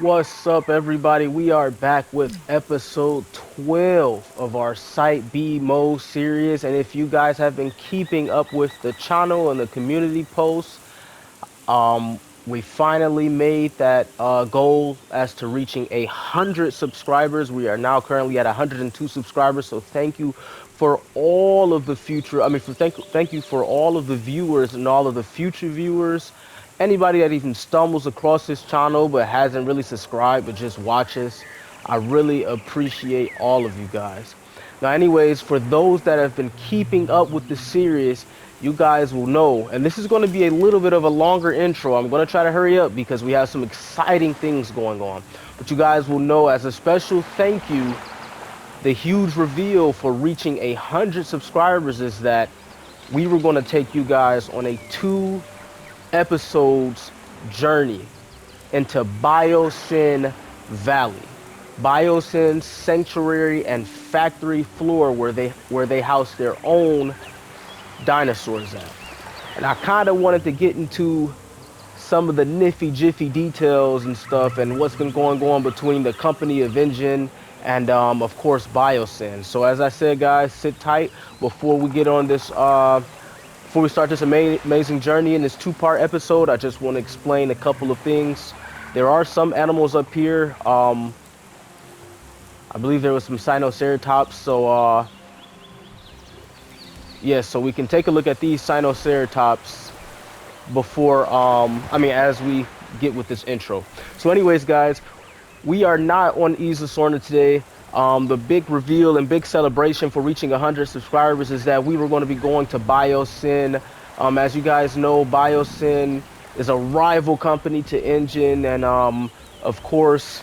What's up, everybody? We are back with episode 12 of our Site B Mode series. And if you guys have been keeping up with the channel and the community posts, we finally made that goal as to reaching 100 subscribers. We are now currently at 102 subscribers. So thank you for all of the future. Thank you for all of the viewers and all of the future viewers. Anybody that even stumbles across this channel but hasn't really subscribed but just watches, I really appreciate all of you guys. Now, anyways, for those that have been keeping up with the series, you guys will know, and this is going to be a little bit of a longer intro. I'm going to try to hurry up because we have some exciting things going on. But you guys will know, as a special thank you, the huge reveal for reaching 100 subscribers is that we were going to take you guys on a 2 episodes journey into Biosyn Valley. Biosyn's sanctuary and factory floor where they house their own dinosaurs at. And I kind of wanted to get into some of the nifty jiffy details and stuff and what's been going on between the company of InGen and of course Biosyn. So as I said, guys, sit tight before we get on this before we start this amazing journey in this 2-part episode. I just want to explain a couple of things. There are some animals up here. I believe there was some Sinoceratops, so yeah, so we can take a look at these Sinoceratops before, as we get with this intro. So anyways, guys, we are not on Isla Sorna today. The big reveal and big celebration for reaching 100 subscribers is that we were going to be going to Biosyn. As you guys know, Biosyn is a rival company to InGen, and of course,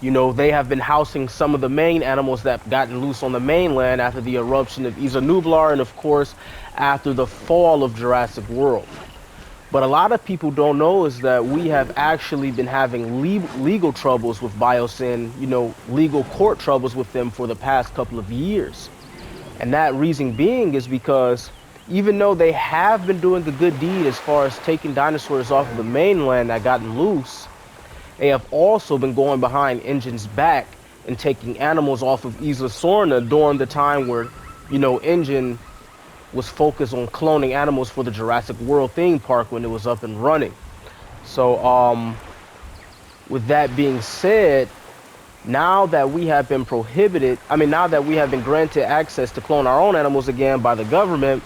you know, they have been housing some of the main animals that gotten loose on the mainland after the eruption of Isla Nublar and, of course, after the fall of Jurassic World. But a lot of people don't know is that we have actually been having legal troubles with Biosyn, you know, legal court troubles with them for the past couple of years. And that reason being is because even though they have been doing the good deed as far as taking dinosaurs off of the mainland that gotten loose, they have also been going behind InGen's back and taking animals off of Isla Sorna during the time where, you know, InGen was focused on cloning animals for the Jurassic World theme park when it was up and running. So, with that being said, now that we have been now that we have been granted access to clone our own animals again by the government,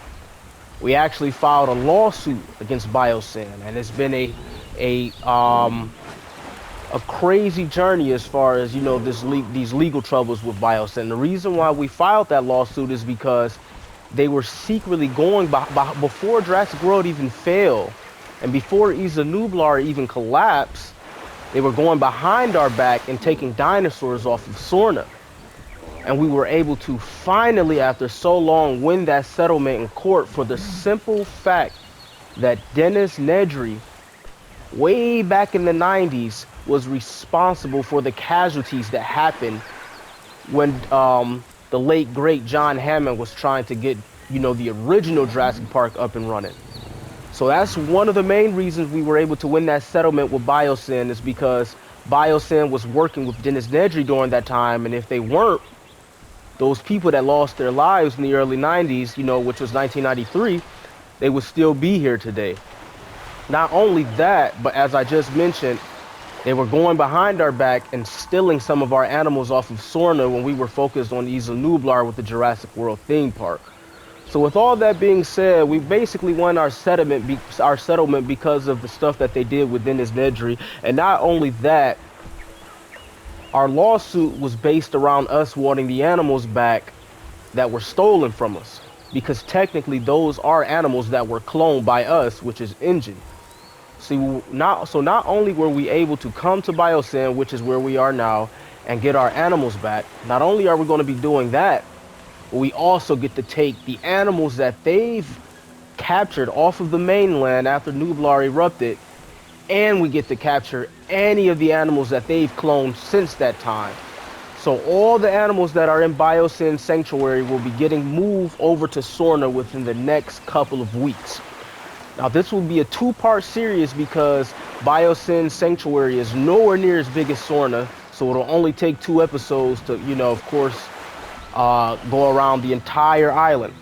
we actually filed a lawsuit against Biosyn, and it's been a crazy journey as far as, you know, these legal troubles with Biosyn. The reason why we filed that lawsuit is because they were secretly going before Jurassic World even failed, and before Isla Nublar even collapsed, they were going behind our back and taking dinosaurs off of Sorna. And we were able to finally, after so long, win that settlement in court for the simple fact that Dennis Nedry, way back in the 90s, was responsible for the casualties that happened when the late great John Hammond was trying to get, you know, the original Jurassic Park up and running. So that's one of the main reasons we were able to win that settlement with Biosyn, is because Biosyn was working with Dennis Nedry during that time, and if they weren't, those people that lost their lives in the early 90s, you know, which was 1993, they would still be here today. Not only that, but as I just mentioned, they were going behind our back and stealing some of our animals off of Sorna when we were focused on Isla Nublar with the Jurassic World theme park. So with all that being said, we basically won our settlement because of the stuff that they did with Dennis Nedry. And not only that, our lawsuit was based around us wanting the animals back that were stolen from us, because technically those are animals that were cloned by us, which is InGen. So not only were we able to come to Biosyn, which is where we are now, and get our animals back, not only are we going to be doing that, but we also get to take the animals that they've captured off of the mainland after Nublar erupted, and we get to capture any of the animals that they've cloned since that time. So all the animals that are in Biosyn Sanctuary will be getting moved over to Sorna within the next couple of weeks. Now, this will be a 2-part series because Biosyn Sanctuary is nowhere near as big as Sorna, so it'll only take 2 episodes to, of course, go around the entire island.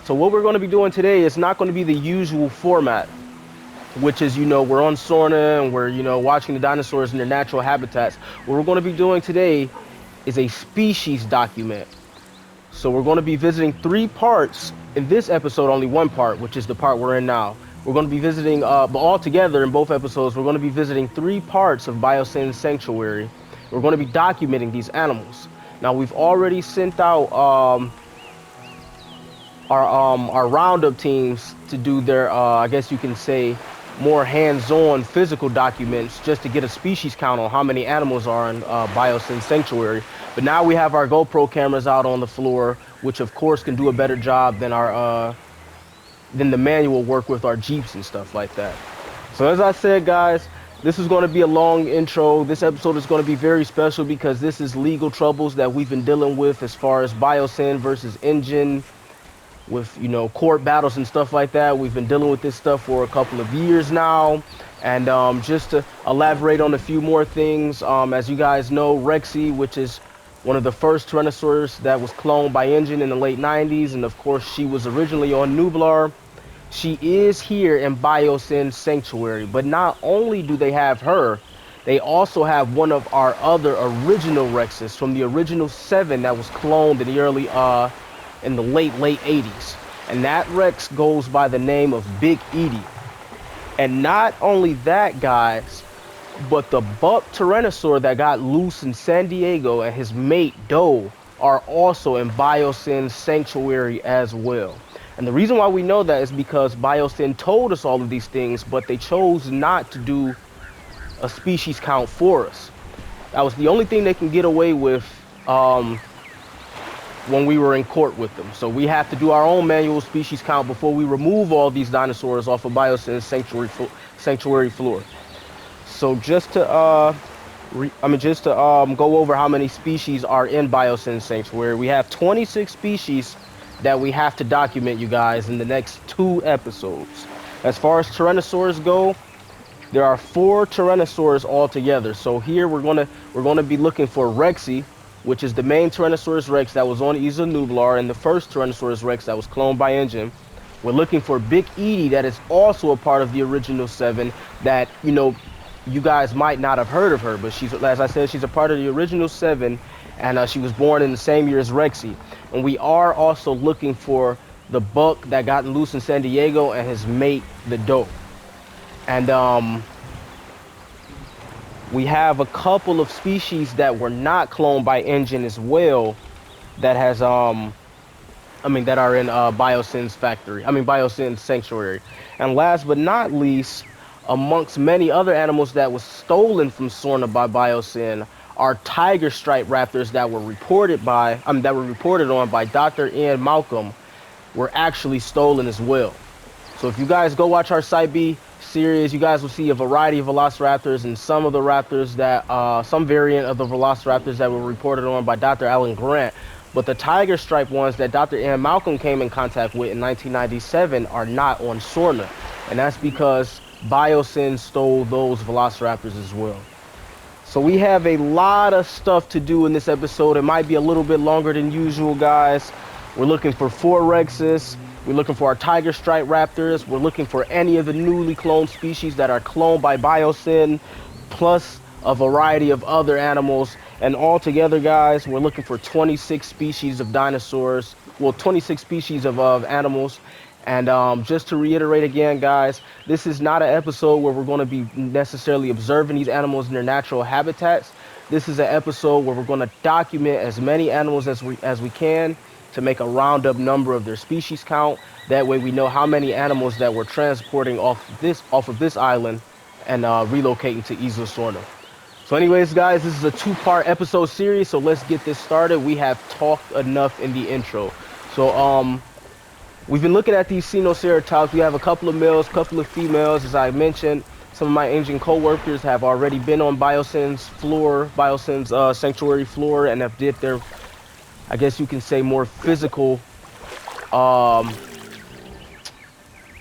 So what we're going to be doing today is not going to be the usual format, which is, we're on Sorna and we're, watching the dinosaurs in their natural habitats. What we're going to be doing today is a species document. So we're going to be visiting 3 parts. In this episode, only 1 part, which is the part we're in now. We're going to be visiting, but all together in both episodes, we're going to be visiting 3 parts of Biosyn Sanctuary. We're going to be documenting these animals. Now, we've already sent out our roundup teams to do their, I guess you can say, more hands-on physical documents just to get a species count on how many animals are in Biosyn Sanctuary. But now we have our GoPro cameras out on the floor, which of course can do a better job than than the manual work with our Jeeps and stuff like that. So as I said, guys, this is going to be a long intro. This episode is going to be very special because this is legal troubles that we've been dealing with as far as Biosyn versus InGen, with court battles and stuff like that. We've been dealing with this stuff for a couple of years now. And just to elaborate on a few more things, as you guys know, Rexy, which is one of the first Tyrannosaurs that was cloned by InGen in the late 90s, and of course she was originally on Nublar. She is here in Biosyn Sanctuary, but not only do they have her, they also have one of our other original Rexes from the original 7 that was cloned in the early in the late 80s, and that Rex goes by the name of Big Edie. And not only that, guys, but the buck Tyrannosaur that got loose in San Diego and his mate Doe are also in Biosyn Sanctuary as well. And the reason why we know that is because Biosyn told us all of these things, but they chose not to do a species count for us. That was the only thing they can get away with when we were in court with them. So we have to do our own manual species count before we remove all these dinosaurs off of Biosyn Sanctuary floor. So just to go over how many species are in Biosyn Sanctuary, we have 26 species that we have to document, you guys, in the next 2 episodes. As far as Tyrannosaurs go, there are 4 Tyrannosaurs altogether. So here we're gonna be looking for Rexy, which is the main Tyrannosaurus Rex that was on Isla Nublar and the first Tyrannosaurus Rex that was cloned by InGen. We're looking for Big Edie, that is also a part of the original 7 that, you guys might not have heard of her, but she's, as I said, she's a part of the original 7, and she was born in the same year as Rexy. And we are also looking for the buck that got loose in San Diego and his mate, the Doe. And we have a couple of species that were not cloned by InGen as well, that has that are in Biosyn's factory. Biosyn Sanctuary. And last but not least, amongst many other animals that was stolen from Sorna by Biosyn, are tiger stripe raptors that were reported on by Dr. Ian Malcolm were actually stolen as well. So if you guys go watch our Site B series, you guys will see a variety of velociraptors, and some of the raptors that some variant of the velociraptors that were reported on by Dr. Alan Grant. But the tiger stripe ones that Dr. Ian Malcolm came in contact with in 1997 are not on Sorna, and that's because Biosyn stole those velociraptors as well. So we have a lot of stuff to do in this episode. It might be a little bit longer than usual, guys. We're looking for 4 Rexes. We're looking for our tiger stripe raptors. We're looking for any of the newly cloned species that are cloned by Biosyn, plus a variety of other animals. And all together, guys, we're looking for 26 species of dinosaurs. Well, 26 species of animals. And just to reiterate again, guys, this is not an episode where we're going to be necessarily observing these animals in their natural habitats. This is an episode where we're going to document as many animals as we can to make a roundup number of their species count. That way we know how many animals that we're transporting off of this island and relocating to Isla Sorna. So anyways, guys, this is a 2-part episode series, so let's get this started. We have talked enough in the intro. So we've been looking at these Sinoceratops. We have a couple of males, couple of females. As I mentioned, some of my InGen co-workers have already been on Biosyn's floor, Biosyn's sanctuary floor, and have did their, I guess you can say, more physical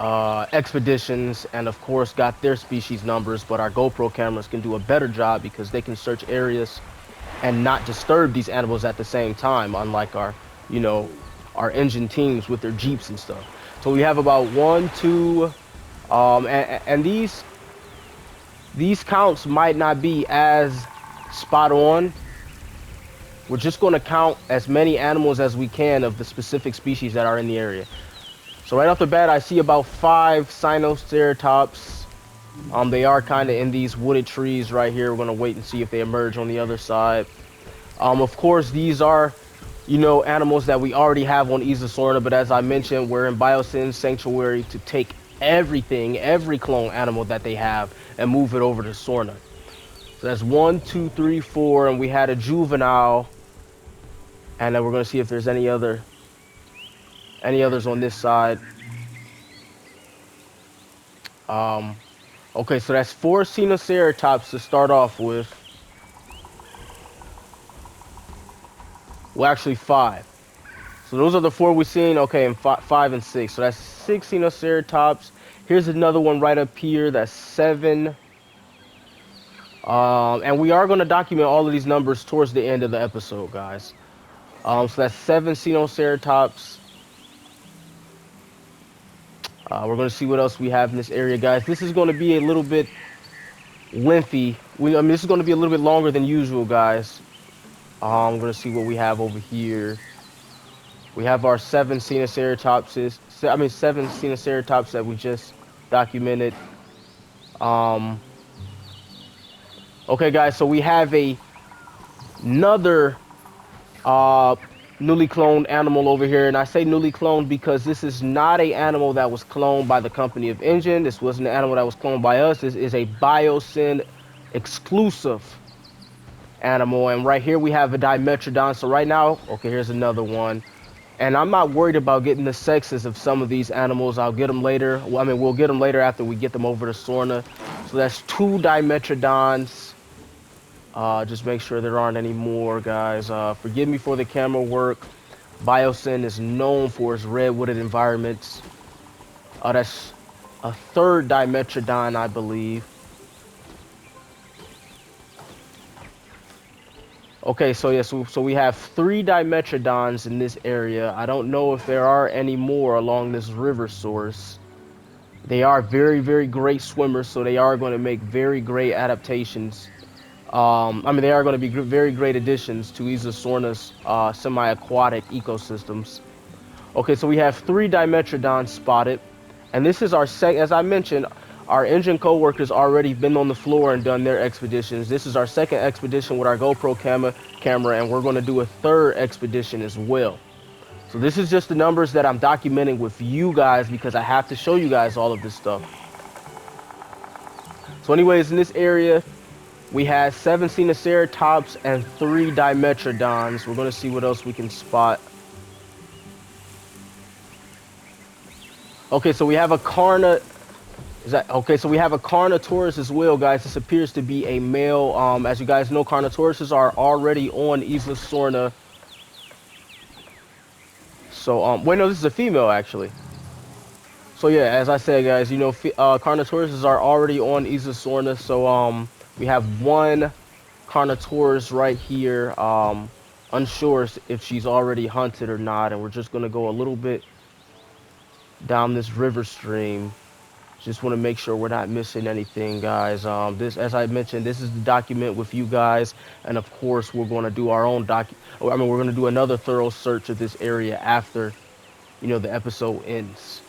expeditions, and of course got their species numbers, but our GoPro cameras can do a better job because they can search areas and not disturb these animals at the same time, unlike our, you know, our engine teams with their Jeeps and stuff. So we have about one, two, and these counts might not be as spot on. We're just going to count as many animals as we can of the specific species that are in the area. So right off the bat, I see about 5 Sinoceratops. They are kind of in these wooded trees right here. We're going to wait and see if they emerge on the other side. Of course, these are, you know, animals that we already have on Isla Sorna, but as I mentioned, we're in Biosyn Sanctuary to take everything, every clone animal that they have, and move it over to Sorna. So that's 1, 2, 3, 4, and we had a juvenile, and then we're going to see if there's any others on this side. Okay, so that's 4 Sinoceratops to start off with. Well, actually 5. So those are the 4 we've seen. Okay, and 5 and 6. So that's 6 Sinoceratops. Here's another one right up here. That's 7. And we are going to document all of these numbers towards the end of the episode, guys. So that's 7 Sinoceratops. We're going to see what else we have in this area, guys. This is going to be a little bit lengthy. I mean, this is going to be a little bit longer than usual, guys. I'm going to see what we have over here. We have our 7 Sinoceratopses. 7 Sinoceratops that we just documented. Okay, guys, so we have another newly cloned animal over here, and I say newly cloned because this is not an animal that was cloned by the company of InGen. This wasn't an animal that was cloned by us. This is a Biosyn exclusive animal, and right here we have a Dimetrodon. So right now, okay, here's another one, and I'm not worried about getting the sexes of some of these animals. I'll get them later. Well, I mean, we'll get them later after we get them over to Sorna. So that's 2 Dimetrodons. Just make sure there aren't any more, guys. Forgive me for the camera work. Biosyn is known for its redwooded environments. That's a 3rd Dimetrodon, I believe. Okay, so yeah, so we have 3 Dimetrodons in this area. I don't know if there are any more along this river source. They are very, very great swimmers, so they are going to make very great adaptations. I mean, they are going to be very great additions to Isla Sorna's semi-aquatic ecosystems. Okay, so we have 3 Dimetrodons spotted, and this is our as I mentioned, our InGen co-workers already been on the floor and done their expeditions. This is our 2nd expedition with our GoPro camera, and we're going to do a 3rd expedition as well. So this is just the numbers that I'm documenting with you guys because I have to show you guys all of this stuff. So anyways, in this area, we had 7 Sinoceratops and 3 Dimetrodons. We're going to see what else we can spot. Okay, so we have a so we have a Carnotaurus as well, guys. This appears to be a male. As you guys know, Carnotauruses are already on Isla Sorna. So, wait, no, this is a female, actually. So, yeah, as I said, guys, you know, Carnotauruses are already on Isla Sorna. So, we have 1 Carnotaurus right here. Unsure if she's already hunted or not. And we're just going to go a little bit down this river stream. Just want to make sure we're not missing anything, guys. This, as I mentioned, this is the document with you guys, and of course, we're going to do our own we're going to do another thorough search of this area after, you know, the episode ends.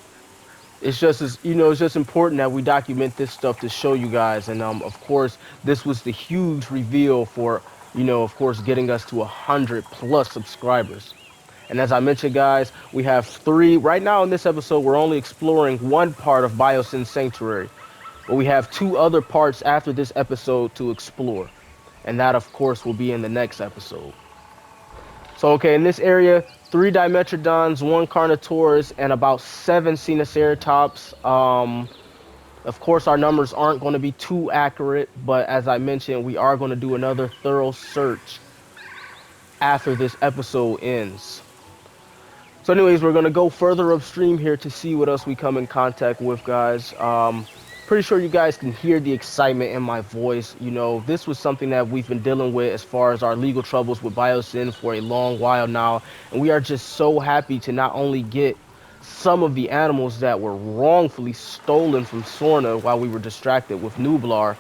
It's just it's just important that we document this stuff to show you guys, and of course, this was the huge reveal for, you know, of course, getting us to 100+ subscribers. And as I mentioned, guys, we have 3. Right now in this episode, we're only exploring 1 part of Biosyn Sanctuary. But we have 2 other parts after this episode to explore. And that, of course, will be in the next episode. So, okay, in this area, 3 Dimetrodons, 1 Carnotaurus, and about 7 Sinoceratops. Of course, our numbers aren't going to be too accurate. But as I mentioned, we are going to do another thorough search after this episode ends. So anyways, we're gonna go further upstream here to see what else we come in contact with, guys. Pretty sure you guys can hear the excitement in my voice. You know, this was something that we've been dealing with as far as our legal troubles with Biosyn for a long while now, and we are just so happy to not only get some of the animals that were wrongfully stolen from Sorna while we were distracted with Nublar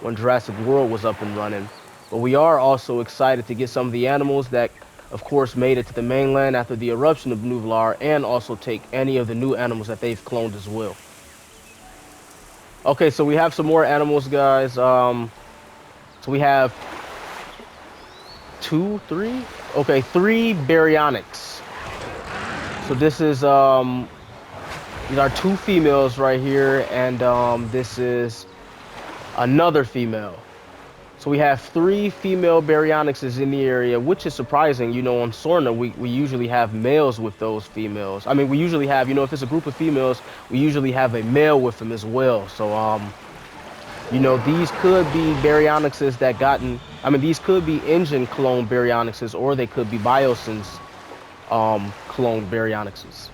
when Jurassic World was up and running, but we are also excited to get some of the animals that of course made it to the mainland after the eruption of Nublar, and also take any of the new animals that they've cloned as well. Okay, so we have some more animals, guys. So we have three baryonyx. So this is these are two females right here, and this is another female. So we have three female baryonyxes in the area, which is surprising. You know, on Sorna, we usually have males with those females. I mean, we usually have, you know, if it's a group of females, we usually have a male with them as well. So, you know, these could be baryonyxes that these could be InGen clone baryonyxes, or they could be BIOSYNS clone baryonyxes.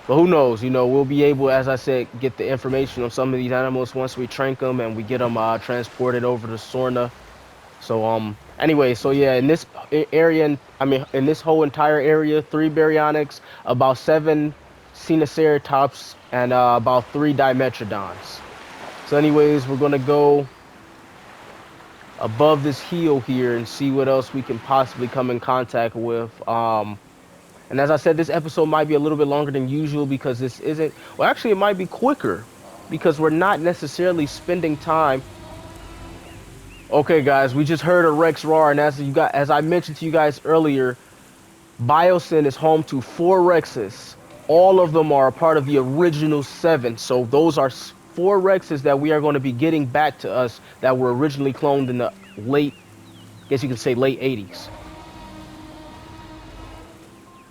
But who knows? You know, we'll be able, as I said, get the information on some of these animals once we trank them and we get them transported over to Sorna. So anyway, so yeah, in this area, in this whole entire area, 3 baryonyx, about 7 Sinoceratops, and about 3 Dimetrodons. So anyways, we're gonna go above this hill here and see what else we can possibly come in contact with. And as I said, this episode might be a little bit longer than usual because this isn't, well, actually it might be quicker because we're not necessarily spending time. Okay, guys, we just heard a Rex roar, and as I mentioned to you guys earlier, Biosyn is home to 4 Rexes. All of them are a part of the original 7. So those are 4 Rexes that we are going to be getting back to us that were originally cloned in the late, I guess you can say late 80s.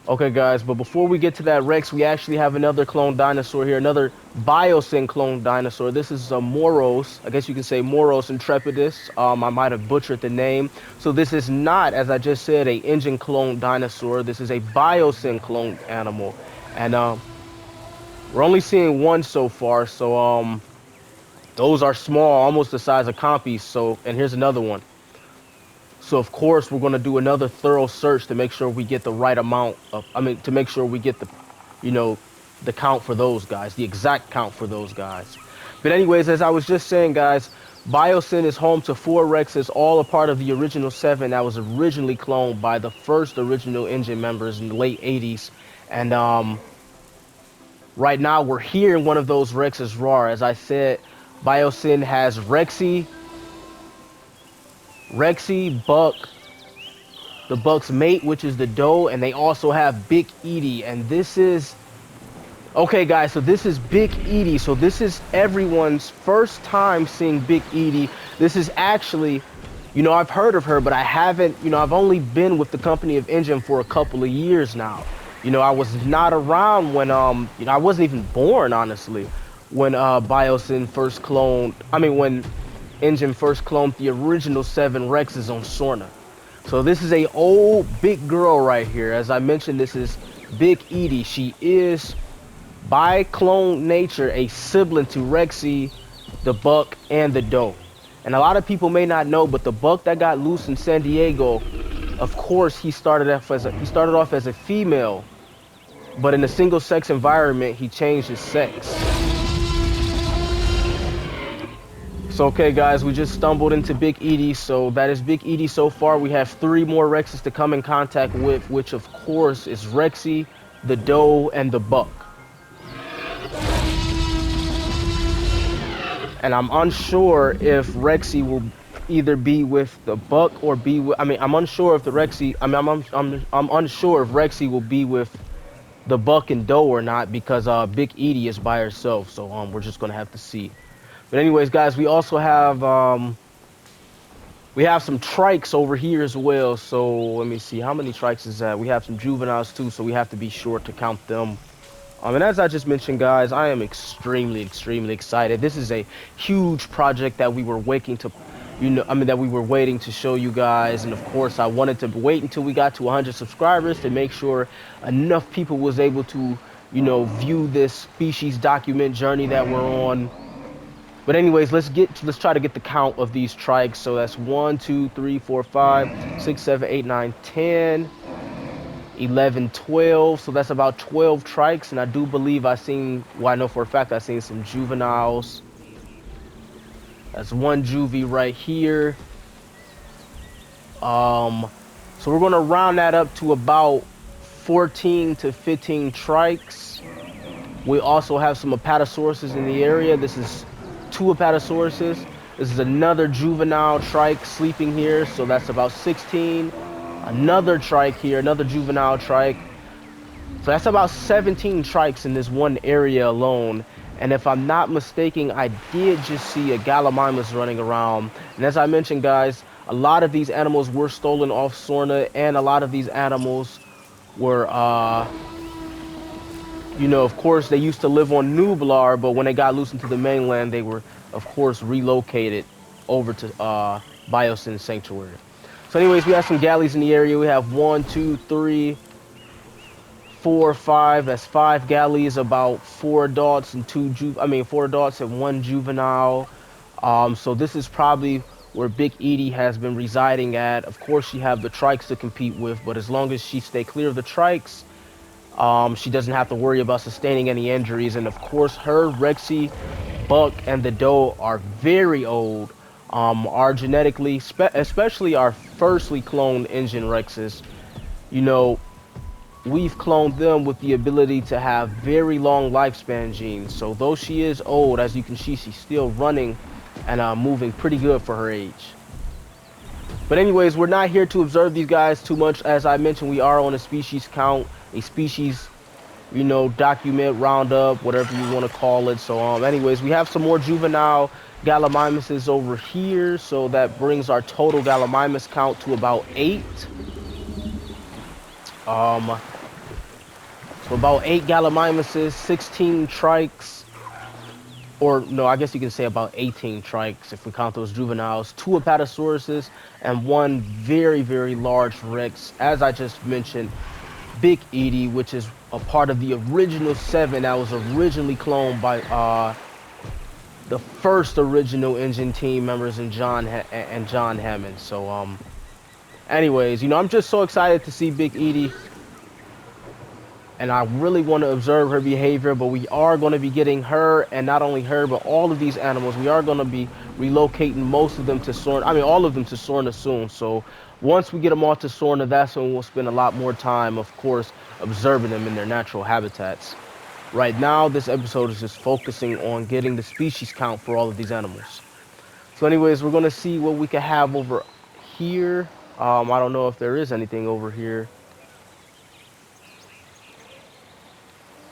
Okay, guys, but before we get to that Rex, we actually have another clone dinosaur here, another Biosyn clone dinosaur. This is a Moros, I guess you can say Moros intrepidus. I might have butchered the name. So this is not, as I just said, a InGen clone dinosaur. This is a Biosyn clone animal. And we're only seeing one so far, so those are small, almost the size of compies. So, and here's another one. So of course we're going to do another thorough search to make sure we get the right amount of, to make sure we get the, you know, the count for those guys, the exact count for those guys. But anyways, as I was just saying, guys, Biosyn is home to 4 Rexes, all a part of the original 7 that was originally cloned by the first original InGen members in the late 80s. And right now we're hearing one of those Rexes roar. As I said, Biosyn has Rexy, Buck, the Buck's mate, which is the doe, and they also have Big Edie, and this is, okay guys, so this is Big Edie. So this is everyone's first time seeing Big Edie. This is actually, you know, I've heard of her, but I haven't, you know, I've only been with the company of InGen for a couple of years now. You know, I was not around when, you know, I wasn't even born, honestly, when Biosyn first cloned, when InGen first cloned the original 7 Rexes on Sorna. So this is a old big girl right here. As I mentioned, this is Big Edie. She is, by clone nature, a sibling to Rexy, the Buck, and the doe. And a lot of people may not know, but the Buck that got loose in San Diego, of course, he started off as a female, but in a single-sex environment, he changed his sex. So, okay, guys, we just stumbled into Big Edie. So that is Big Edie so far. We have 3 more Rexes to come in contact with, which, of course, is Rexy, the doe, and the Buck. And I'm unsure if Rexy will either be with the Buck or be with, I'm unsure if the Rexy, I'm unsure if Rexy will be with the Buck and doe or not, because Big Edie is by herself. So we're just gonna have to see. But anyways, guys, we also have some trikes over here as well. So let me see, how many trikes is that? We have some juveniles too, so we have to be sure to count them. And as I just mentioned, guys, I am extremely excited. This is a huge project that we were that we were waiting to show you guys. And of course, I wanted to wait until we got to 100 subscribers to make sure enough people was able to, view this species document journey that we're on. But anyways, let's try to get the count of these trikes. So that's 1, 2, 3, 4, 5, 6, 7, 8, 9, 10, 11, 12. So that's about 12 trikes. And I do believe I know for a fact I seen some juveniles. That's one juvie right here. So we're gonna round that up to about 14 to 15 trikes. We also have some apatosauruses in the area. This is 2 apatosauruses. This is another juvenile trike sleeping here, so that's about 16. Another trike here, another juvenile trike. So that's about 17 trikes in this one area alone. And if I'm not mistaken, I did just see a gallimimus running around. And as I mentioned, guys, a lot of these animals were stolen off Sorna, and a lot of these animals were, of course, they used to live on Nublar, but when they got loose into the mainland, they were, of course, relocated over to Biosyn Sanctuary. So anyways, we have some galleys in the area. We have 1, 2, 3, 4, 5. That's 5 galleys, about 4 adults and 4 adults and 1 juvenile. So this is probably where Big Edie has been residing at. Of course, she have the trikes to compete with, but as long as she stay clear of the trikes, she doesn't have to worry about sustaining any injuries. And of course, her, Rexy, Buck, and the doe are very old. Are genetically, especially our firstly cloned InGen Rexes, we've cloned them with the ability to have very long lifespan genes. So though she is old, as you can see, she's still running and moving pretty good for her age. But anyways, we're not here to observe these guys too much. As I mentioned, we are on a species count, a species, document, roundup, whatever you want to call it. So anyways, we have some more juvenile gallimimuses over here. So that brings our total gallimimus count to about 8. So about 8 gallimimuses, 16 trikes, or no, I guess you can say about 18 trikes if we count those juveniles, 2 apatosauruses, and 1 very, very large rex. As I just mentioned, Big Edie, which is a part of the original 7 that was originally cloned by the first original InGen team members and John Hammond. So anyways, I'm just so excited to see Big Edie. And I really want to observe her behavior, but we are going to be getting her, and not only her, but all of these animals. We are going to be relocating most of them to Sorna. All of them to Sorna soon. So once we get them all to Sorna, that's when we'll spend a lot more time, of course, observing them in their natural habitats. Right now, this episode is just focusing on getting the species count for all of these animals. So anyways, we're going to see what we can have over here. I don't know if there is anything over here.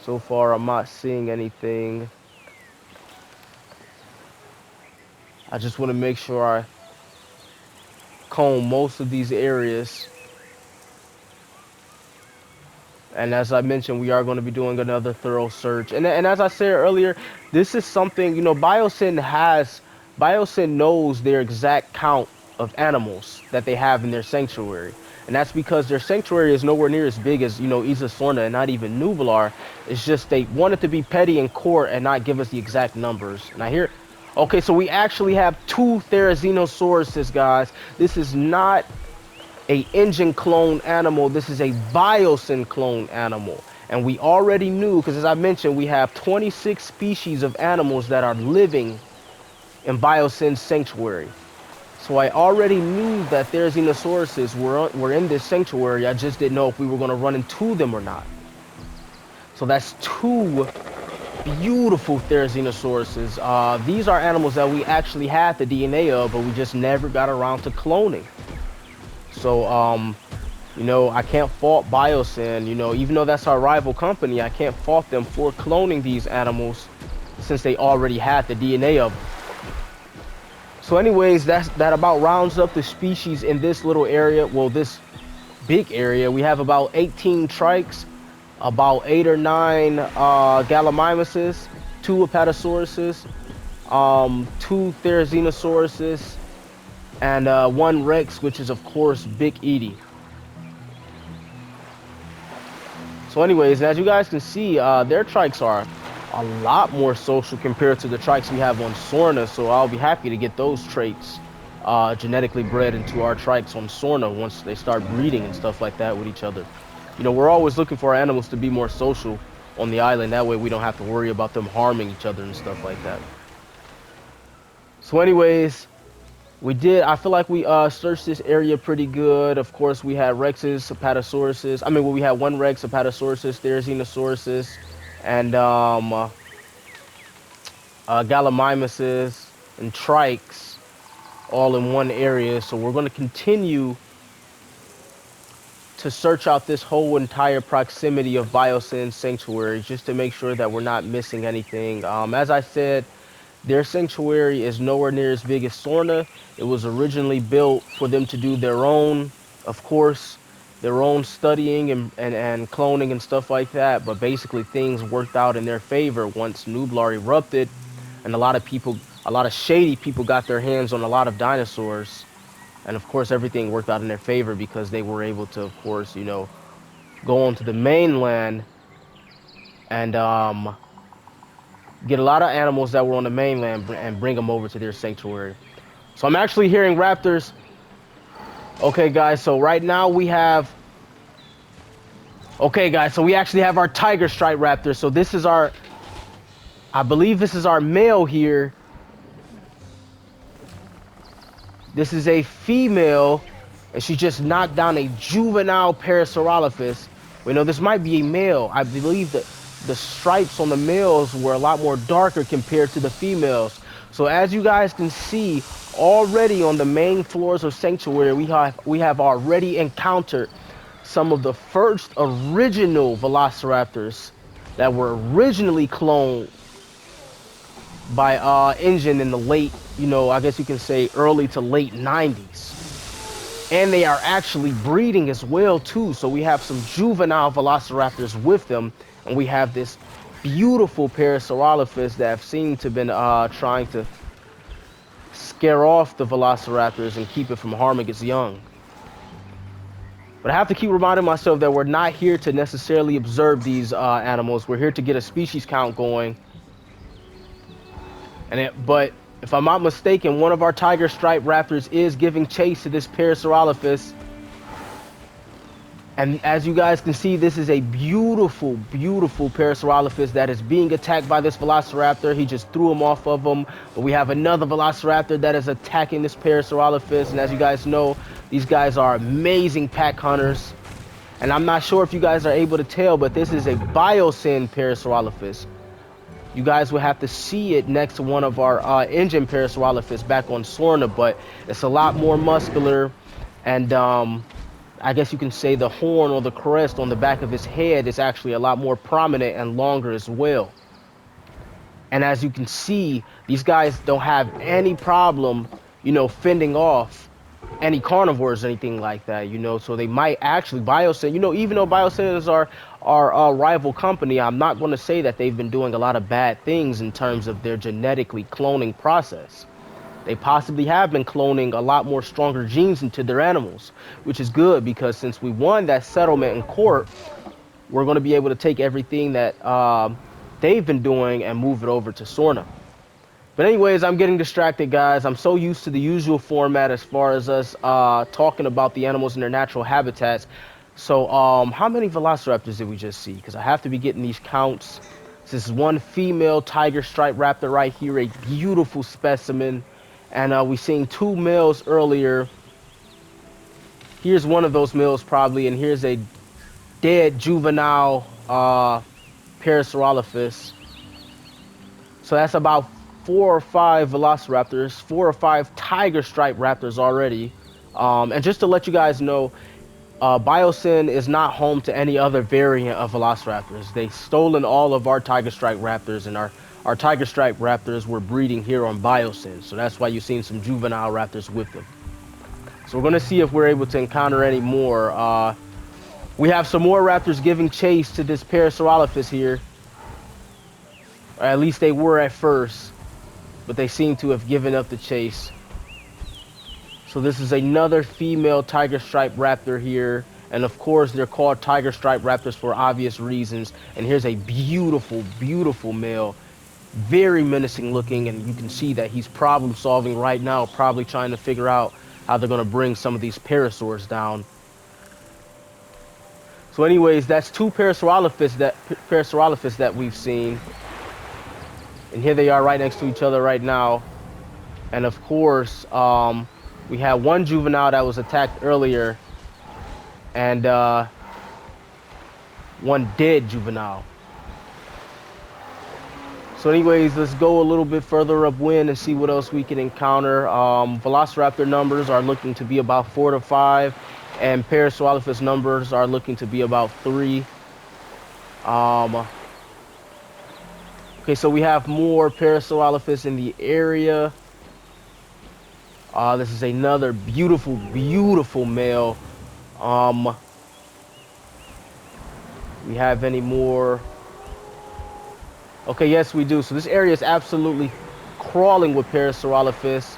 So far, I'm not seeing anything. I just want to make sure I comb most of these areas. And as I mentioned, we are going to be doing another thorough search. And as I said earlier, this is something, Biosyn knows their exact count of animals that they have in their sanctuary. And that's because their sanctuary is nowhere near as big as, Isla Sorna and not even Nublar. It's just they wanted to be petty in court and not give us the exact numbers. And I hear, okay, so we actually have 2 Therizinosaurus, guys. This is not a InGen clone animal. This is a Biosyn clone animal. And we already knew, because as I mentioned, we have 26 species of animals that are living in Biosyn's sanctuary. So I already knew that Therizinosaurus were in this sanctuary. I just didn't know if we were going to run into them or not. So that's 2 beautiful Therizinosaurus. These are animals that we actually had the DNA of, but we just never got around to cloning. So, I can't fault Biosyn. Even though that's our rival company, I can't fault them for cloning these animals since they already had the DNA of them. So anyways, that about rounds up the species in this little area. Well, this big area. We have about 18 trikes, about 8 or 9 gallimimuses, 2 apatosauruses, 2 Therizinosaurus, and one Rex, which is of course Big Edie. So anyways, as you guys can see, their trikes are a lot more social compared to the trikes we have on Sorna, so I'll be happy to get those traits genetically bred into our trikes on Sorna once they start breeding and stuff like that with each other. You know, we're always looking for our animals to be more social on the island. That way we don't have to worry about them harming each other and stuff like that. So anyways, I feel like we searched this area pretty good. Of course, we had Rexes, Apatosauruses. I mean, well, we had one Rex, Apatosauruses, Therizinosaurus, and Gallimimuses and Trikes all in one area. So we're going to continue to search out this whole entire proximity of Biosyn sanctuary just to make sure that we're not missing anything. As I said, their sanctuary is nowhere near as big as Sorna. It was originally built for them to do their own, of course, their own studying and cloning and stuff like that. But basically things worked out in their favor once Nublar erupted, and a lot of shady people got their hands on a lot of dinosaurs. And of course everything worked out in their favor because they were able to, of course, you know, go onto the mainland and get a lot of animals that were on the mainland and bring them over to their sanctuary. So I'm actually hearing raptors. Okay, guys, so right now we have... Okay, guys, so we actually have our tiger stripe raptor. So this is our... I believe this is our male here. This is a female, and she just knocked down a juvenile Parasaurolophus. We know this might be a male. I believe that the stripes on the males were a lot more darker compared to the females. So as you guys can see, already on the main floors of Sanctuary, we have already encountered some of the first original Velociraptors that were originally cloned by InGen in the late, you know, I guess you can say early to late 90s. And they are actually breeding as well too. So we have some juvenile Velociraptors with them, and we have this beautiful Parasaurolophus that have seemed to have been trying to scare off the Velociraptors and keep it from harming its young. But I have to keep reminding myself that we're not here to necessarily observe these animals. We're here to get a species count going. But if I'm not mistaken, one of our tiger stripe raptors is giving chase to this Parasaurolophus. And as you guys can see, this is a beautiful, beautiful Parasaurolophus that is being attacked by this Velociraptor. He just threw him off of him. But we have another Velociraptor that is attacking this Parasaurolophus. And as you guys know, these guys are amazing pack hunters. And I'm not sure if you guys are able to tell, but this is a Biosyn Parasaurolophus. You guys will have to see it next to one of our InGen Parasaurolophus back on Sorna, but it's a lot more muscular, and I guess you can say the horn or the crest on the back of his head is actually a lot more prominent and longer as well. And as you can see, these guys don't have any problem, you know, fending off any carnivores or anything like that, you know. So they might actually, Biosyn, you know, even though Biosyn is our rival company, I'm not going to say that they've been doing a lot of bad things in terms of their genetically cloning process. They possibly have been cloning a lot more stronger genes into their animals, which is good because since we won that settlement in court, we're going to be able to take everything that they've been doing and move it over to Sorna. But anyways, I'm getting distracted, guys. I'm so used to the usual format as far as us talking about the animals in their natural habitats. So how many Velociraptors did we just see? Because I have to be getting these counts. This is one female tiger stripe raptor right here, a beautiful specimen. And we seen two males earlier. Here's one of those males probably, and here's a dead juvenile Parasaurolophus. So that's about 4 or 5 Velociraptors, 4 or 5 tiger stripe raptors already. And just to let you guys know, Biosyn is not home to any other variant of Velociraptors. They've stolen all of our tiger stripe raptors, and our tiger stripe raptors were breeding here on Biosyn. So that's why you've seen some juvenile raptors with them. So we're going to see if we're able to encounter any more. We have some more raptors giving chase to this Parasaurolophus here. Or at least they were at first, but they seem to have given up the chase. So this is another female tiger stripe raptor here. And of course, they're called tiger stripe raptors for obvious reasons. And here's a beautiful, beautiful male. Very menacing looking. And you can see that he's problem solving right now, probably trying to figure out how they're going to bring some of these parasaurs down. So anyways, that's two Parasaurolophus that we've seen. And here they are right next to each other right now. And of course, we had one juvenile that was attacked earlier, and one dead juvenile. So anyways, let's go a little bit further upwind and see what else we can encounter. Velociraptor numbers are looking to be about 4 to 5, and Parasaurolophus numbers are looking to be about 3. Okay, so we have more Parasaurolophus in the area. This is another beautiful, beautiful male. We have any more? Okay, yes, we do. So this area is absolutely crawling with Parasaurolophus.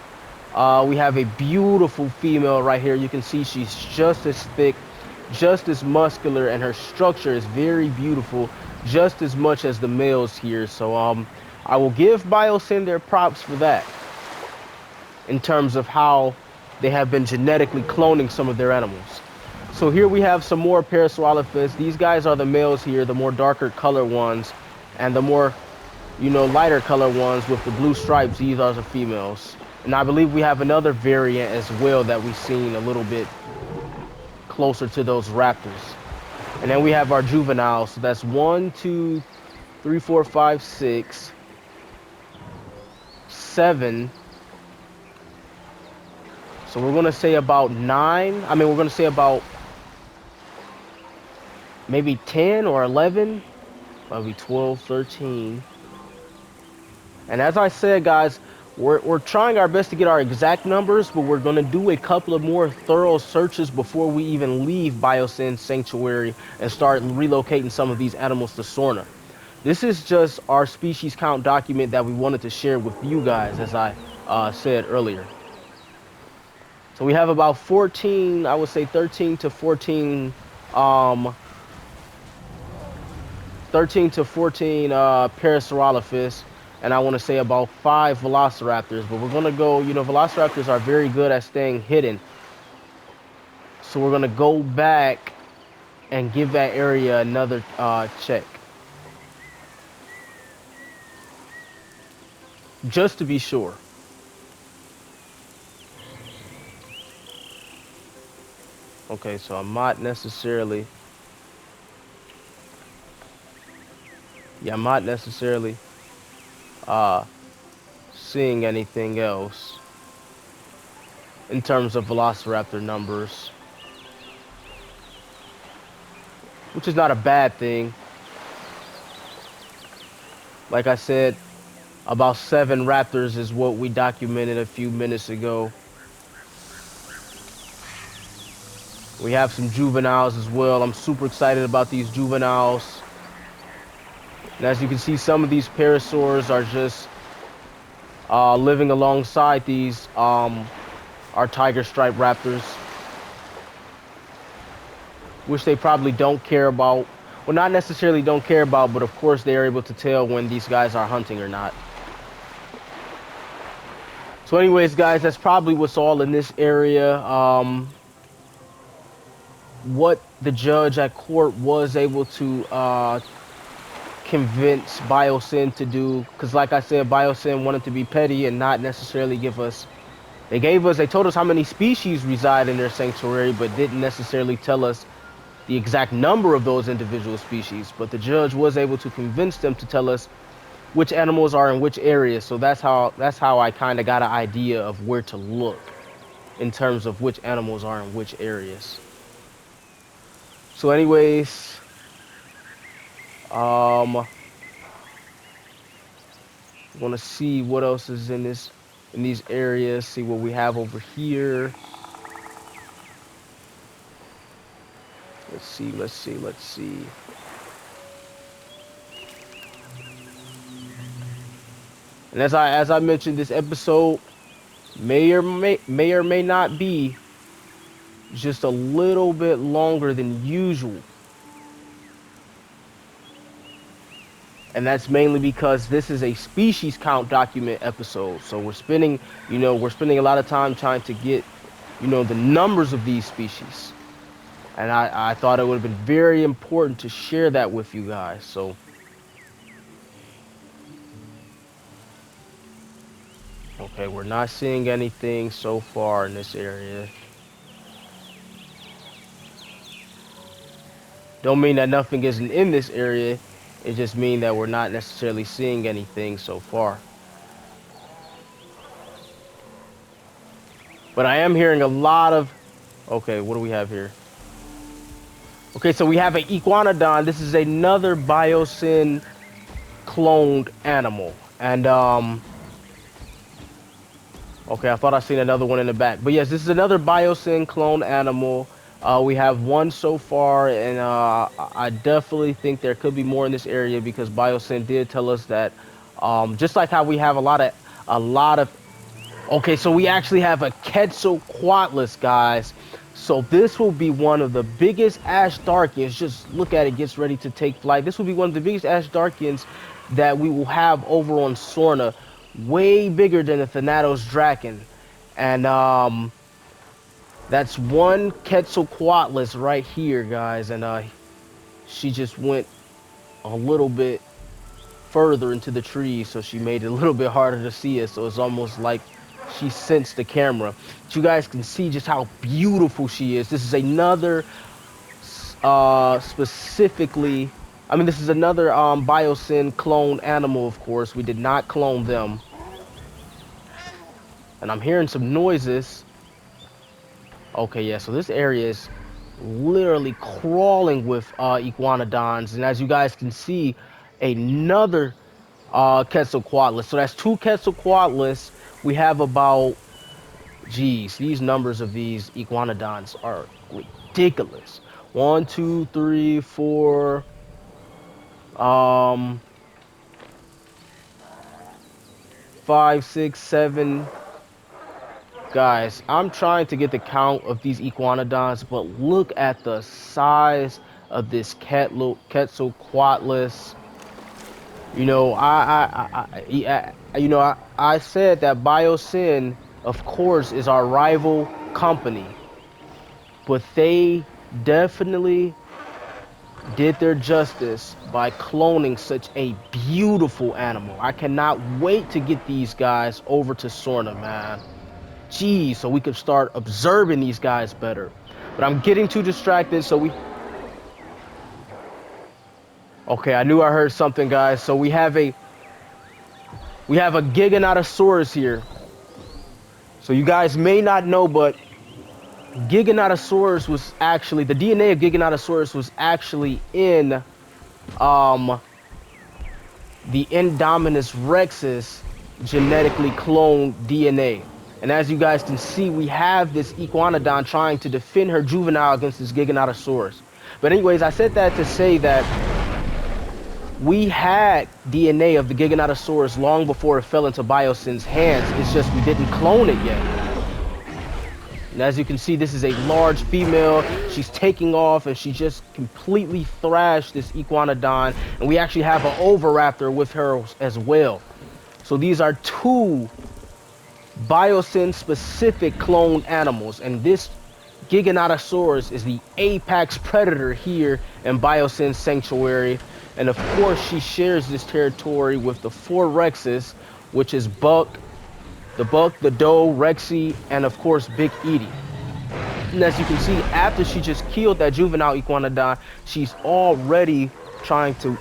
We have a beautiful female right here. You can see she's just as thick, just as muscular, and her structure is very beautiful, just as much as the males here. So I will give Biosyn their props for that, in terms of how they have been genetically cloning some of their animals. So here we have some more Parasaurolophus. These guys are the males here, the more darker color ones, and the more, lighter color ones with the blue stripes, these are the females. And I believe we have another variant as well that we've seen a little bit closer to those raptors. And then we have our juveniles. So that's 1, 2, 3, 4, 5, 6, 7. So we're going to say about 9. We're going to say about maybe 10 or 11. Probably 12, 13. And as I said, guys, we're trying our best to get our exact numbers, but we're going to do a couple of more thorough searches before we even leave Biosyn Sanctuary and start relocating some of these animals to Sorna. This is just our species count document that we wanted to share with you guys, as I said earlier. So we have about 14, I would say 13 to 14, 13 to 14 Parasaurolophus, and I want to say about 5 Velociraptors. But we're going to go, Velociraptors are very good at staying hidden. So we're going to go back and give that area another check, just to be sure. Okay, so I'm not necessarily... I'm not necessarily seeing anything else in terms of Velociraptor numbers, which is not a bad thing. Like I said, about 7 raptors is what we documented a few minutes ago. We have some juveniles as well. I'm super excited about these juveniles. And as you can see, some of these parasaurs are just living alongside these our tiger stripe raptors, which they probably don't care about. Well, not necessarily don't care about, but of course they are able to tell when these guys are hunting or not. So anyways, guys, that's probably what's all in this area. What the judge at court was able to convince Biosyn to do, because like I said, Biosyn wanted to be petty and not necessarily give us... They told us how many species reside in their sanctuary, but didn't necessarily tell us the exact number of those individual species. But the judge was able to convince them to tell us which animals are in which areas. So that's how I kind of got an idea of where to look in terms of which animals are in which areas. So anyways, want to see what else is in these areas. See what we have over here. Let's see. And as I mentioned, this episode may or may not be just a little bit longer than usual. And that's mainly because this is a species count document episode. So we're spending a lot of time trying to get, the numbers of these species. And I thought it would have been very important to share that with you guys. So, okay, we're not seeing anything so far in this area. Don't mean that nothing isn't in this area. It just means that we're not necessarily seeing anything so far. But I am hearing a lot of... Okay, what do we have here? Okay, so we have an iguanodon. This is another Biosyn cloned animal. And, okay, I thought I seen another one in the back. But yes, this is another Biosyn cloned animal. We have one so far, and I definitely think there could be more in this area because Biosyn did tell us that, just like how we have a lot of. Okay, so we actually have a Quetzalcoatlus, guys. So this will be one of the biggest Ash Darkins. Just look at it, gets ready to take flight. This will be one of the biggest Ash Darkins that we will have over on Sorna. Way bigger than the Thanatos Draken. And that's one Quetzalcoatlus right here, guys. And she just went a little bit further into the trees, so she made it a little bit harder to see us. So it's almost like she sensed the camera. But you guys can see just how beautiful she is. This is another specifically, I mean, this is another Biosyn clone animal, of course. We did not clone them. And I'm hearing some noises. Okay, yeah, so this area is literally crawling with iguanodons. And as you guys can see, another Quetzalcoatlus. So that's two Quetzalcoatlus. We have about, geez, these numbers of these iguanodons are ridiculous. 1, 2, 3, 4, 5, 6, 7. Guys, I'm trying to get the count of these iguanodons, but look at the size of this Quetzalcoatlus. You know, I said that Biosyn, of course, is our rival company, but they definitely did their justice by cloning such a beautiful animal. I cannot wait to get these guys over to Sorna, man. Geez, so we could start observing these guys better. But I'm getting too distracted, so we... Okay, I knew I heard something, guys. So we have a Giganotosaurus here. So you guys may not know, but Giganotosaurus was actually, the DNA of Giganotosaurus was actually in the Indominus Rex's genetically cloned DNA. And as you guys can see, we have this iguanodon trying to defend her juvenile against this Giganotosaurus. But anyways, I said that to say that we had DNA of the Giganotosaurus long before it fell into Biosyn's hands. It's just we didn't clone it yet. And as you can see, this is a large female. She's taking off, and she just completely thrashed this iguanodon. And we actually have an oviraptor with her as well. So these are two Biosyn-specific cloned animals. And this Giganotosaurus is the apex predator here in Biosyn's sanctuary. And of course, she shares this territory with the 4 Rexes, which is Buck, the Doe, Rexy, and of course, Big Edie. And as you can see, after she just killed that juvenile iguanodon, she's already trying to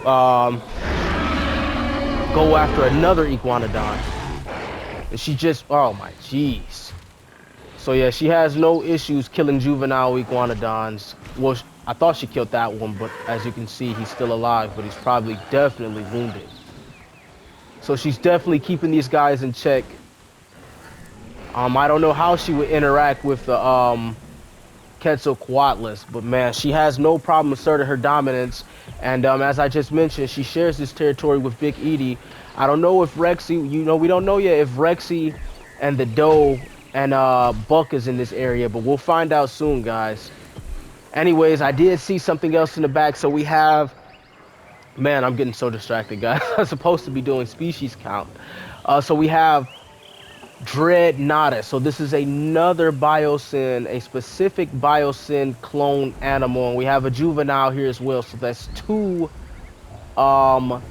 go after another iguanodon. And she just, oh my jeez. So yeah, she has no issues killing juvenile iguanodons. Well, I thought she killed that one, but as you can see, he's still alive, but he's probably definitely wounded. So she's definitely keeping these guys in check. I don't know how she would interact with the Quetzalcoatlus, but man, she has no problem asserting her dominance. And as I just mentioned, she shares this territory with Big Edie. I don't know if Rexy, we don't know yet if Rexy and the doe and buck is in this area, but we'll find out soon, guys. Anyways, I did see something else in the back. So we have, man, I'm getting so distracted, guys. I'm supposed to be doing species count. So we have Dreadnoughtus. So this is another Biosyn, a specific Biosyn clone animal. And we have a juvenile here as well. So that's two Dreadnoughtus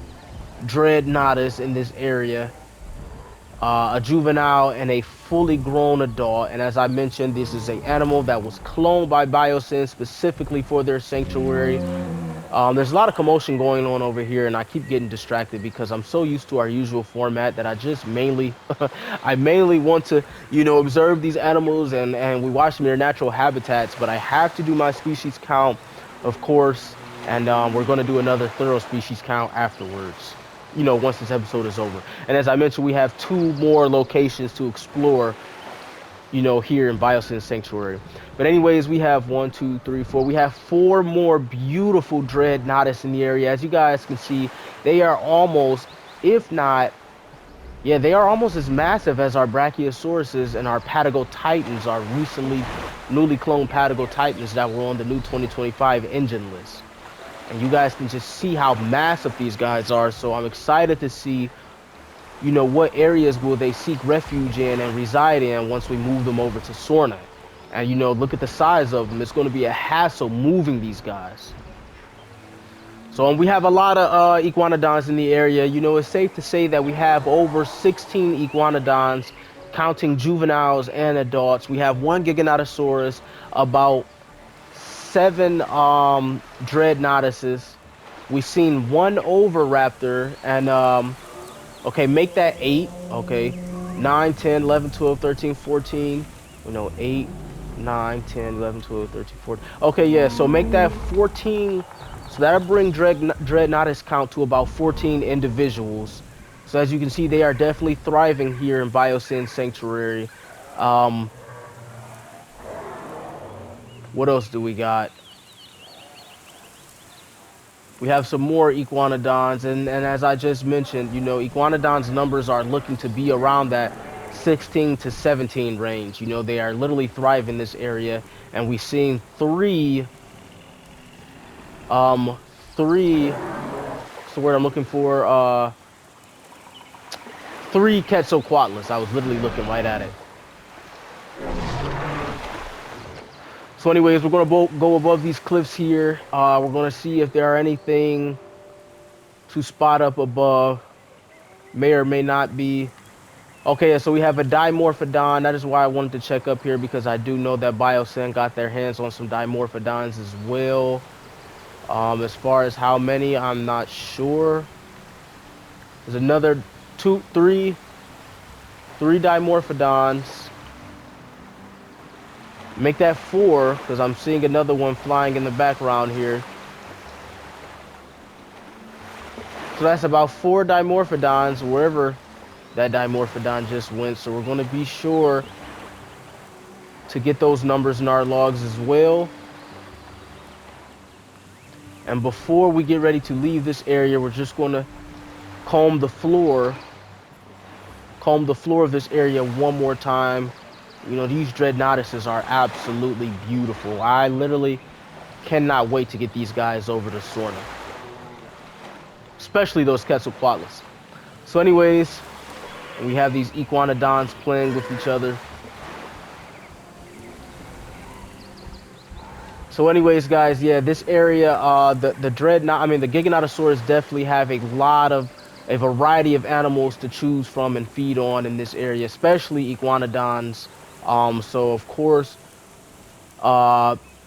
in this area. A juvenile and a fully grown adult. And as I mentioned, this is an animal that was cloned by Biosyn specifically for their sanctuary. There's a lot of commotion going on over here, and I keep getting distracted because I'm so used to our usual format that I just mainly, I mainly want to, you know, observe these animals and we watch them in their natural habitats. But I have to do my species count, of course, and we're going to do another thorough species count afterwards, you know, once this episode is over. And as I mentioned, we have two more locations to explore, you know, here in Biosyn Sanctuary. But anyways, we have 1, 2, 3, 4. We have 4 more beautiful Dreadnoughtus in the area. As you guys can see, they are almost, if not, yeah, they are almost as massive as our Brachiosauruses and our Patagotitans, our newly cloned Patagotitans that were on the new 2025 InGen list. And you guys can just see how massive these guys are. So I'm excited to see, you know, what areas will they seek refuge in and reside in once we move them over to Sorna. And, you know, look at the size of them. It's going to be a hassle moving these guys. So we have a lot of iguanodons in the area. You know, it's safe to say that we have over 16 iguanodons, counting juveniles and adults. We have 1 Giganotosaurus, about 7 Dreadnoughtuses. We've seen 1 Oviraptor, and okay, make that 8. Okay, 9, 10, 11, 12, 13, 14. You know, 8, 9, 10, 11, 12, 13, 14. Okay, yeah, so make that 14. So that'll bring Dreadnoughtus count to about 14 individuals. So as you can see, they are definitely thriving here in Biosyn Sanctuary. What else do we got? We have some more iguanodons, and as I just mentioned, you know, iguanodons numbers are looking to be around that 16 to 17 range. You know, they are literally thriving in this area, and we've seen 3, what's the word I'm looking for? 3 Quetzalcoatlus. I was literally looking right at it. So anyways, we're going to go above these cliffs here. We're going to see if there are anything to spot up above. May or may not be. Okay, so we have a Dimorphodon. That is why I wanted to check up here, because I do know that Biosyn got their hands on some Dimorphodons as well. As far as how many, I'm not sure. There's another 3 Dimorphodons. Make that 4, because I'm seeing another one flying in the background here. So that's about 4 Dimorphodons, wherever that Dimorphodon just went. So we're going to be sure to get those numbers in our logs as well. And before we get ready to leave this area, we're just going to comb the floor of this area one more time. You know, these Dreadnoughtuses are absolutely beautiful. I literally cannot wait to get these guys over to Sorna, especially those Quetzalcoatlus. So anyways, we have these iguanodons playing with each other. So anyways, guys, yeah, this area, the Giganotosaurus definitely have a variety of animals to choose from and feed on in this area, especially iguanodons. So of course,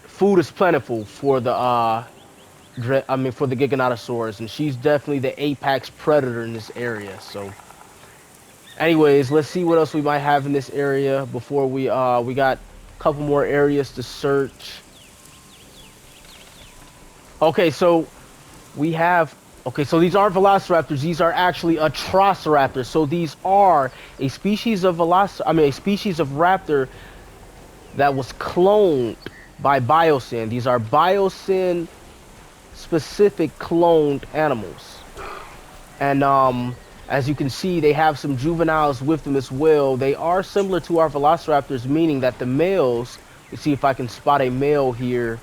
food is plentiful for the Giganotosaurus, and she's definitely the apex predator in this area. So anyways, let's see what else we might have in this area before we got a couple more areas to search. Okay, so we have, so these aren't velociraptors, these are actually atrociraptors. So these are a species of raptor that was cloned by Biosyn. These are Biosyn specific cloned animals. And As you can see, they have some juveniles with them as well. They are similar to our velociraptors, meaning that the males, let's see if I can spot a male here.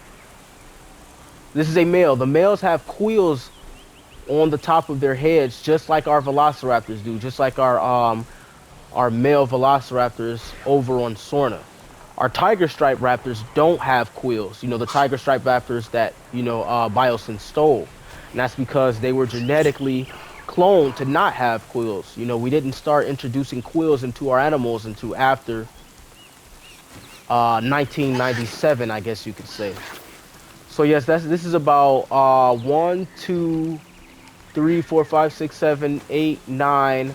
This is a male. The males have quills on the top of their heads, just like our velociraptors do, just like our male velociraptors over on Sorna. Our tiger stripe raptors don't have quills. You know, the tiger stripe raptors that, Biosyn stole. And that's because they were genetically cloned to not have quills. You know, we didn't start introducing quills into our animals until after 1997, I guess you could say. So yes, this is about 1, 2, 3, 4, 5, 6, 7, 8, 9.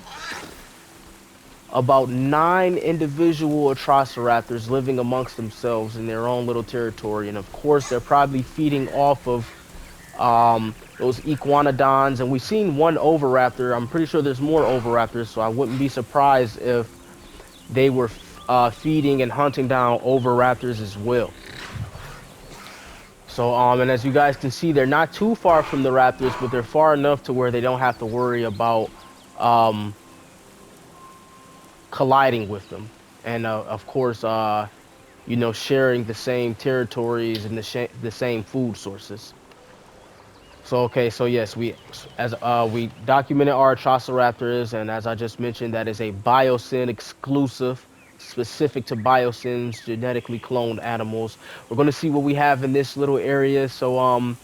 About 9 individual Atrociraptors living amongst themselves in their own little territory. And of course, they're probably feeding off of those iguanodons. And we've seen one Oviraptor. I'm pretty sure there's more Oviraptors, so I wouldn't be surprised if they were feeding and hunting down Oviraptors as well. So, and as you guys can see, they're not too far from the raptors, but they're far enough to where they don't have to worry about colliding with them, and of course, sharing the same territories and the same food sources. So okay, so yes, we documented our Atrociraptors, and as I just mentioned, that is a Biosyn exclusive, specific to Biosyns, genetically cloned animals. We're going to see what we have in this little area. So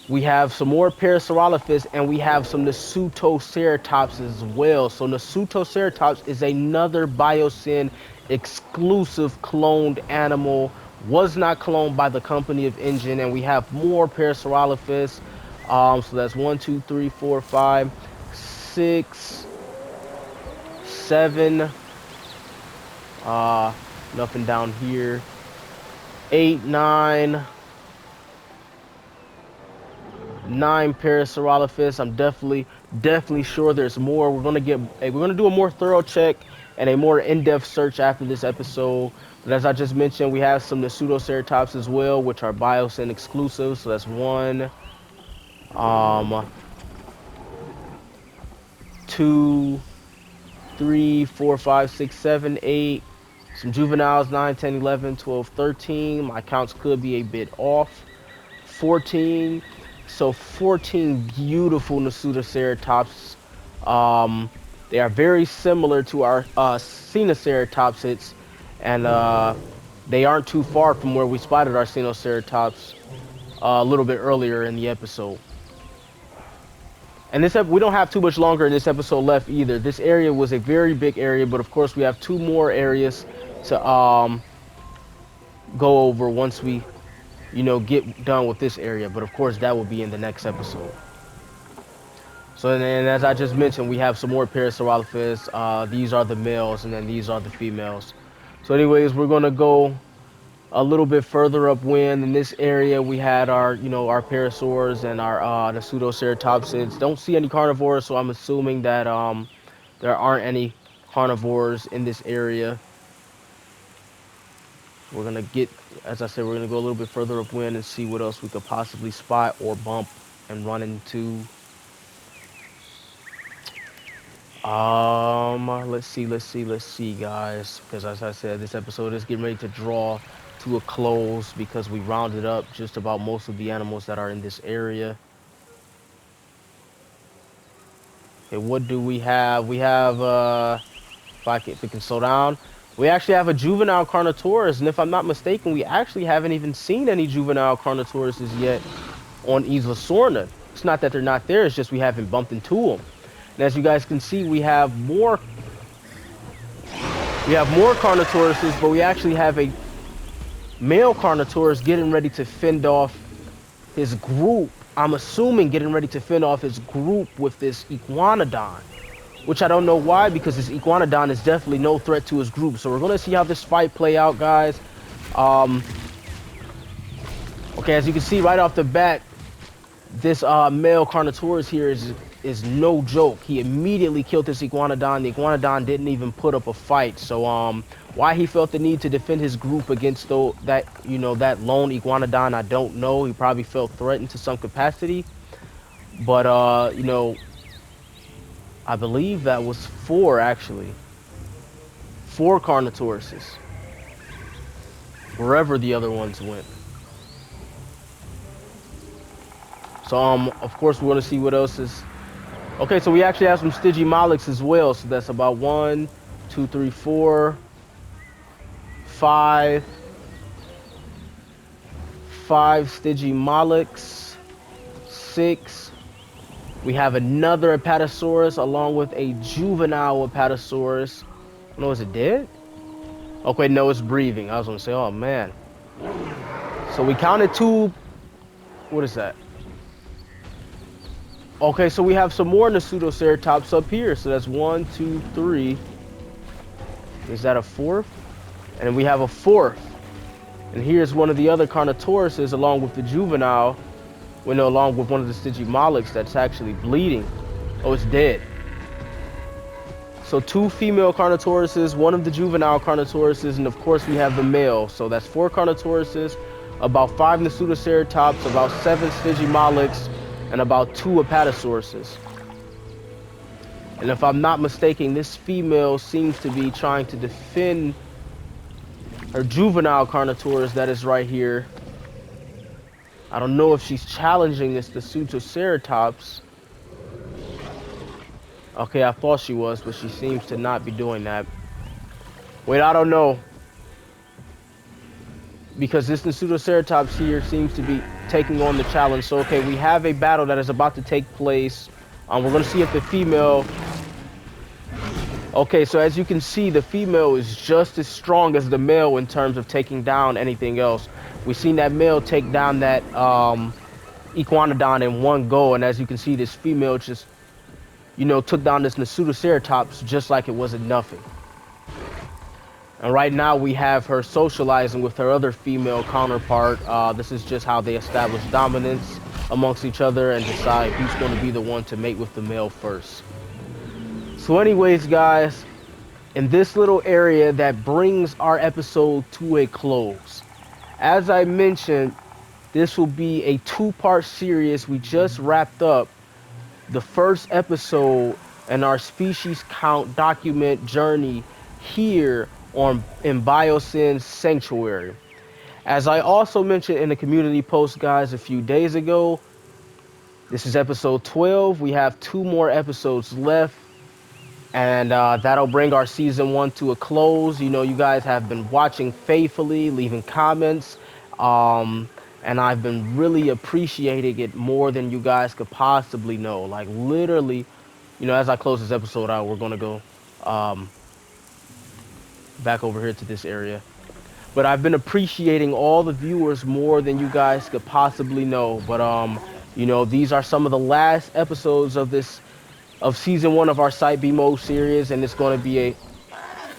we have some more Parasaurolophus, and we have some Nasutoceratops as well. So Nasutoceratops is another Biosyn exclusive cloned animal. Was not cloned by the company of InGen, and we have more Parasaurolophus. So that's 1, 2, 3, 4, 5, 6, 7. Nothing down here. 8, 9. 9 Parasaurolophus. I'm definitely sure there's more. We're gonna do a more thorough check and a more in-depth search after this episode. But as I just mentioned, we have some Nasutoceratops as well, which are Biosyn exclusive. So that's 1, 2, 3, 4, 5, 6, 7, 8. Some juveniles, 9, 10, 11, 12, 13. My counts could be a bit off. 14. So 14 beautiful Nasutoceratops. They are very similar to our Sinoceratopsids, and they aren't too far from where we spotted our Sinoceratops a little bit earlier in the episode. And we don't have too much longer in this episode left either. This area was a very big area, but of course we have 2 more areas to go over once we get done with this area. But of course that will be in the next episode. So then, as I just mentioned, we have some more Parasaurolophus. These are the males, and then these are the females. So anyways, we're gonna go a little bit further upwind. In this area we had our our Parasaurs and our Nasutoceratopsids. Don't see any carnivores, so I'm assuming that there aren't any carnivores in this area. We're gonna as I said, we're gonna go a little bit further upwind and see what else we could possibly spot or bump and run into. Let's see, guys, because as I said, this episode is getting ready to draw to a close because we rounded up just about most of the animals that are in this area. Okay, what do we have? We have, if we can slow down, we actually have a juvenile Carnotaurus, and if I'm not mistaken, we actually haven't even seen any juvenile Carnotauruses yet on Isla Sorna. It's not that they're not there, it's just we haven't bumped into them. And as you guys can see, we have more Carnotauruses, but we actually have a male Carnotaurus getting ready to fend off his group. I'm assuming getting ready to fend off his group with this Iguanodon, which I don't know why, because this Iguanodon is definitely no threat to his group. So we're going to see how this fight play out, guys. Okay, as you can see right off the bat, this male Carnotaurus here is no joke. He immediately killed this Iguanodon. The Iguanodon didn't even put up a fight. So why he felt the need to defend his group against that lone Iguanodon, I don't know. He probably felt threatened to some capacity. But I believe that was 4 actually. 4 Carnotauruses. Wherever the other ones went. So of course we want to see what else is. Okay, so we actually have some Stygimolochs as well. So that's about 1, 2, 3, 4, 5. 5 Stygimolochs. 6. We have another Apatosaurus along with a juvenile Apatosaurus. No, is it dead? Okay, no, it's breathing. I was gonna say, oh man. So we counted 2. What is that? Okay, so we have some more Pseudoceratops up here. So that's 1, 2, 3. Is that a 4th? And we have a 4th. And here's one of the other Carnotauruses along with the juvenile. Well, no, along with one of the Stygimolochs that's actually bleeding. Oh, it's dead. So 2 female Carnotauruses, 1 of the juvenile Carnotauruses, and of course we have the male. So that's 4 Carnotauruses, about 5 Pseudoceratops, about 7 Stygimolochs, and about 2 Apatosauruses. And if I'm not mistaken, this female seems to be trying to defend her juvenile Carnotaurus that is right here. I don't know if she's challenging the Pseudoceratops. Okay, I thought she was, but she seems to not be doing that. Wait, I don't know. Because this Pseudoceratops here seems to be taking on the challenge. So, okay, we have a battle that is about to take place. We're going to see if the female... Okay, so as you can see, the female is just as strong as the male in terms of taking down anything else. We've seen that male take down that Iguanodon in one go. And as you can see, this female just, you know, took down this Pseudoceratops just like it wasn't nothing. And right now we have her socializing with her other female counterpart. This is just how they establish dominance amongst each other and decide who's going to be the one to mate with the male first. So anyways, guys, in this little area that brings our episode to a close. As I mentioned, this will be a 2-part series. We just wrapped up the first episode in our species count document journey here in BIOSYNS Sanctuary. As I also mentioned in the community post, guys, a few days ago, this is episode 12. We have 2 more episodes left, and that'll bring our season 1 to a close. You know, you guys have been watching faithfully, leaving comments, and I've been really appreciating it more than you guys could possibly know. Like, literally, you know, as I close this episode out, we're gonna go back over here to this area. But I've been appreciating all the viewers more than you guys could possibly know. But you know, these are some of the last episodes of season 1 of our Site B Mode series, and it's going to be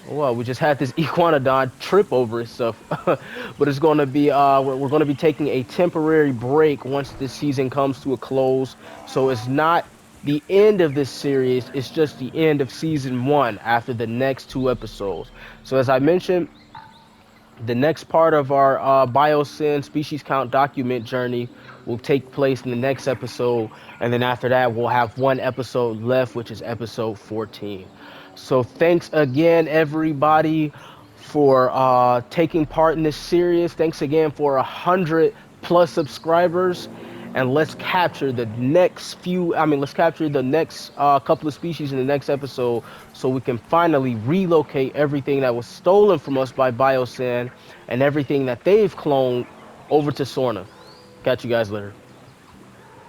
well, we just had this Iguanodon trip over itself. But it's going to be we're going to be taking a temporary break once this season comes to a close. So it's not the end of this series, it's just the end of season 1 after the next 2 episodes. So as I mentioned, the next part of our Biosyn species count document journey will take place in the next episode, and then after that we'll have 1 episode left, which is episode 14. So thanks again, everybody, for taking part in this series. Thanks again for 100+ subscribers, and let's capture the next couple of species in the next episode, so we can finally relocate everything that was stolen from us by Biosyn and everything that they've cloned over to Sorna. Catch you guys later.